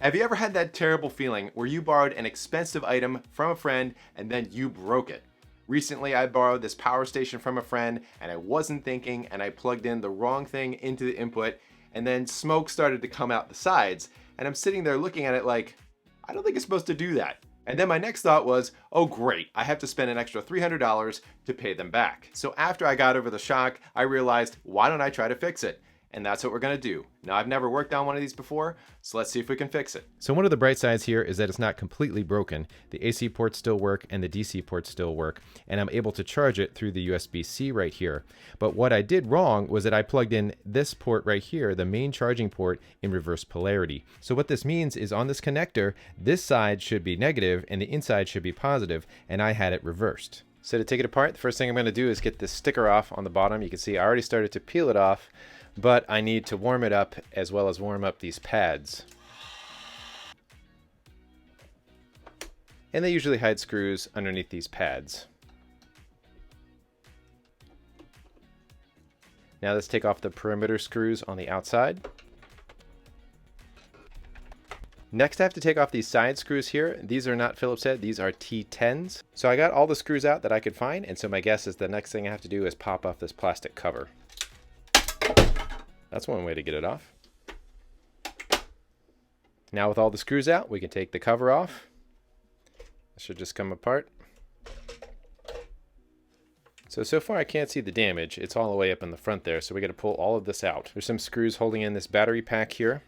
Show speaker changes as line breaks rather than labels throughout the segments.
Have you ever had that terrible feeling where you borrowed an expensive item from a friend and then you broke it? Recently, I borrowed this power station from a friend and I wasn't thinking and I plugged in the wrong thing into the input and then smoke started to come out the sides and I'm sitting there looking at it like, I don't think it's supposed to do that. And then my next thought was, oh great, I have to spend an extra $300 to pay them back. So after I got over the shock, I realized, why don't I try to fix it? And that's what we're gonna do. Now, I've never worked on one of these before, so let's see if we can fix it. So one of the bright sides here is that it's not completely broken. The AC ports still work and the DC ports still work, and I'm able to charge it through the USB-C right here. But what I did wrong was that I plugged in this port right here, the main charging port, in reverse polarity. So what this means is on this connector, this side should be negative and the inside should be positive, and I had it reversed. So to take it apart, the first thing I'm gonna do is get this sticker off on the bottom. You can see I already started to peel it off, but I need to warm it up as well as warm up these pads. And they usually hide screws underneath these pads. Now let's take off the perimeter screws on the outside. Next, I have to take off these side screws here. These are not Phillips head, these are T10s. So I got all the screws out that I could find, and so my guess is the next thing I have to do is pop off this plastic cover. That's one way to get it off. Now with all the screws out, we can take the cover off. It should just come apart. So far I can't see the damage. It's all the way up in the front there, so we got to pull all of this out. There's some screws holding in this battery pack here.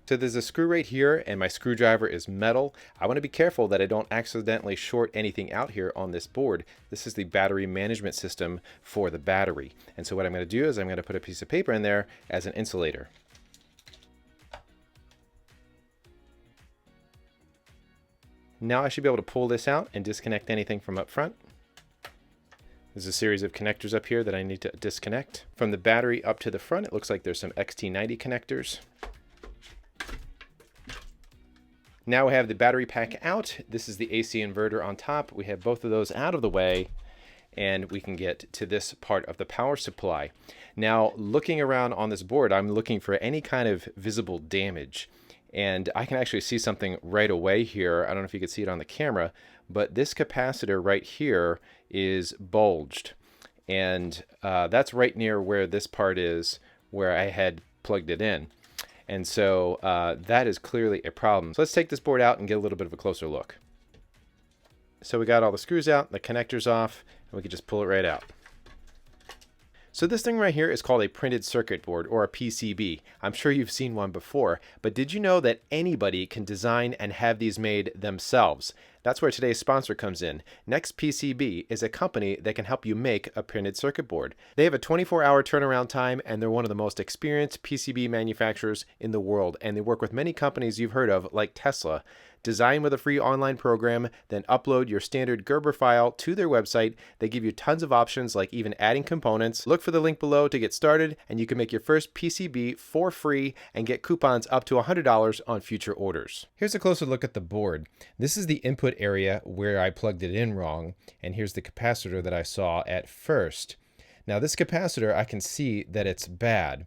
So there's a screw right here, and my screwdriver is metal. I want to be careful that I don't accidentally short anything out here on this board. This is the battery management system for the battery. And so what I'm going to do is I'm going to put a piece of paper in there as an insulator. Now I should be able to pull this out and disconnect anything from up front. There's a series of connectors up here that I need to disconnect. From the battery up to the front, it looks like there's some XT90 connectors. Now we have the battery pack out. This is the AC inverter on top. We have both of those out of the way, and we can get to this part of the power supply. Now, looking around on this board, I'm looking for any kind of visible damage. And I can actually see something right away here. I don't know if you can see it on the camera, but this capacitor right here is bulged. And that's right near where this part is, where I had plugged it in. And so that is clearly a problem. So let's take this board out and get a little bit of a closer look. So we got all the screws out, the connectors off, and we can just pull it right out. So this thing right here is called a printed circuit board, or a PCB. I'm sure you've seen one before, but did you know that anybody can design and have these made themselves? That's where today's sponsor comes in. Next PCB is a company that can help you make a printed circuit board. They have a 24-hour turnaround time, and they're one of the most experienced PCB manufacturers in the world, and they work with many companies you've heard of, like Tesla. Design with a free online program, then upload your standard Gerber file to their website. They give you tons of options, like even adding components. Look for the link below to get started, and you can make your first PCB for free and get coupons up to $100 on future orders. Here's a closer look at the board. This is the input area where I plugged it in wrong, and here's the capacitor that I saw at first. Now this capacitor, I can see that it's bad.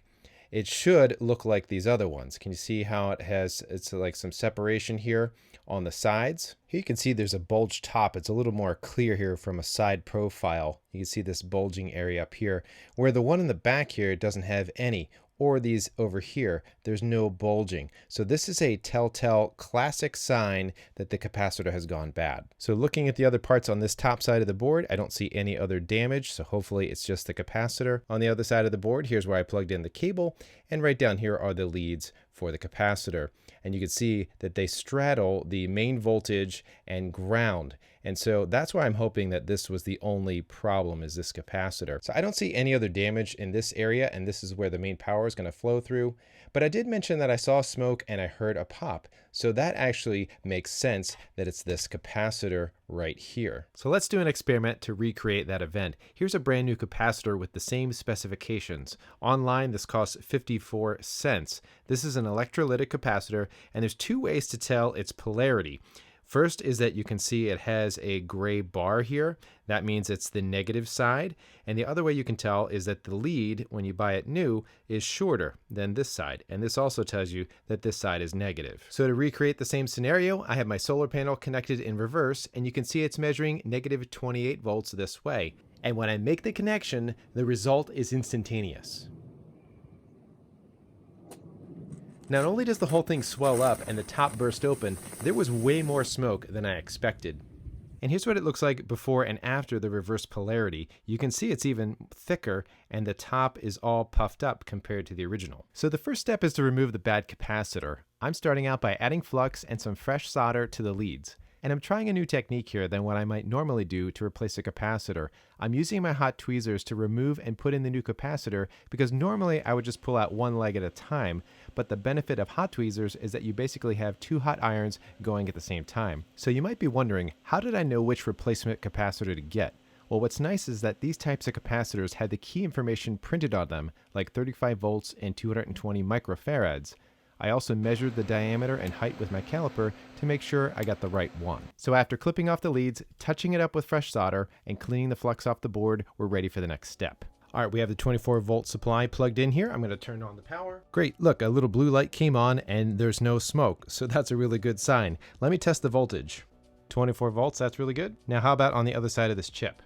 It should look like these other ones. Can you see how it's like some separation here on the sides? Here you can see there's a bulged top. It's a little more clear here from a side profile. You can see this bulging area up here, where the one in the back here doesn't have any, or these over here, there's no bulging. So this is a telltale classic sign that the capacitor has gone bad. So looking at the other parts on this top side of the board, I don't see any other damage, so hopefully it's just the capacitor. On the other side of the board, here's where I plugged in the cable, and right down here are the leads for the capacitor. And you can see that they straddle the main voltage and ground. And so that's why I'm hoping that this was the only problem, is this capacitor. So I don't see any other damage in this area, and this is where the main power is going to flow through. But I did mention that I saw smoke and I heard a pop. So that actually makes sense that it's this capacitor right here. So let's do an experiment to recreate that event. Here's a brand new capacitor with the same specifications. Online, this costs 54 cents. This is an electrolytic capacitor, and there's two ways to tell its polarity. First is that you can see it has a gray bar here. That means it's the negative side. And the other way you can tell is that the lead, when you buy it new, is shorter than this side. And this also tells you that this side is negative. So to recreate the same scenario, I have my solar panel connected in reverse, and you can see it's measuring negative 28 volts this way. And when I make the connection, the result is instantaneous. Not only does the whole thing swell up and the top burst open, there was way more smoke than I expected. And here's what it looks like before and after the reverse polarity. You can see it's even thicker and the top is all puffed up compared to the original. So the first step is to remove the bad capacitor. I'm starting out by adding flux and some fresh solder to the leads. And I'm trying a new technique here than what I might normally do to replace a capacitor. I'm using my hot tweezers to remove and put in the new capacitor because normally I would just pull out one leg at a time, but the benefit of hot tweezers is that you basically have two hot irons going at the same time. So you might be wondering, how did I know which replacement capacitor to get? Well, what's nice is that these types of capacitors had the key information printed on them, like 35 volts and 220 microfarads. I also measured the diameter and height with my caliper to make sure I got the right one. So after clipping off the leads, touching it up with fresh solder, and cleaning the flux off the board, we're ready for the next step. All right, we have the 24 volt supply plugged in here. I'm going to turn on the power. Great, look, a little blue light came on and there's no smoke, so that's a really good sign. Let me test the voltage. 24 volts, that's really good. Now how about on the other side of this chip?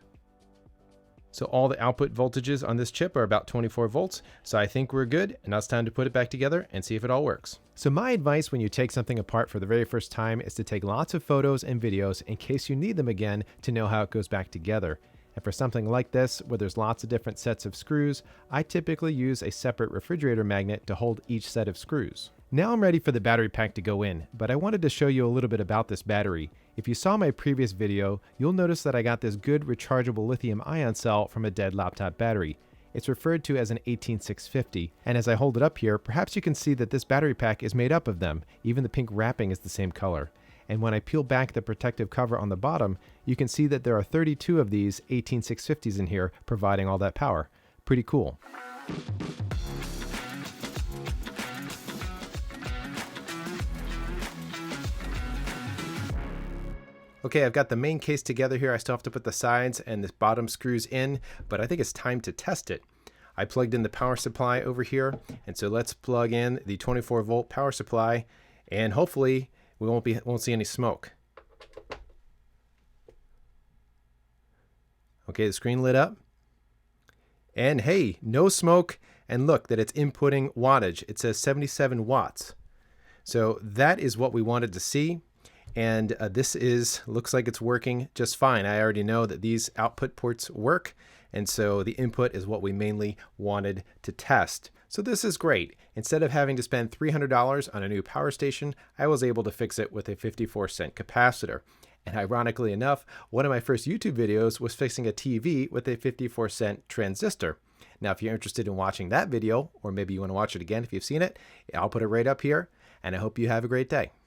So all the output voltages on this chip are about 24 volts, so I think we're good, and now it's time to put it back together and see if it all works. So my advice when you take something apart for the very first time is to take lots of photos and videos in case you need them again to know how it goes back together. And for something like this, where there's lots of different sets of screws, I typically use a separate refrigerator magnet to hold each set of screws. Now I'm ready for the battery pack to go in, but I wanted to show you a little bit about this battery. If you saw my previous video, you'll notice that I got this good rechargeable lithium-ion cell from a dead laptop battery. It's referred to as an 18650, and as I hold it up here, perhaps you can see that this battery pack is made up of them. Even the pink wrapping is the same color. And when I peel back the protective cover on the bottom, you can see that there are 32 of these 18650s in here providing all that power. Pretty cool. Okay, I've got the main case together here. I still have to put the sides and the bottom screws in, but I think it's time to test it. I plugged in the power supply over here, and so let's plug in the 24 volt power supply, and hopefully we won't see any smoke. Okay, the screen lit up, and hey, no smoke, and look that it's inputting wattage. It says 77 watts. So that is what we wanted to see. And this looks like it's working just fine. I already know that these output ports work, and so the input is what we mainly wanted to test. So this is great. Instead of having to spend $300 on a new power station, I was able to fix it with a 54-cent capacitor. And ironically enough, one of my first YouTube videos was fixing a TV with a 54-cent transistor. Now, if you're interested in watching that video, or maybe you want to watch it again if you've seen it, I'll put it right up here, and I hope you have a great day.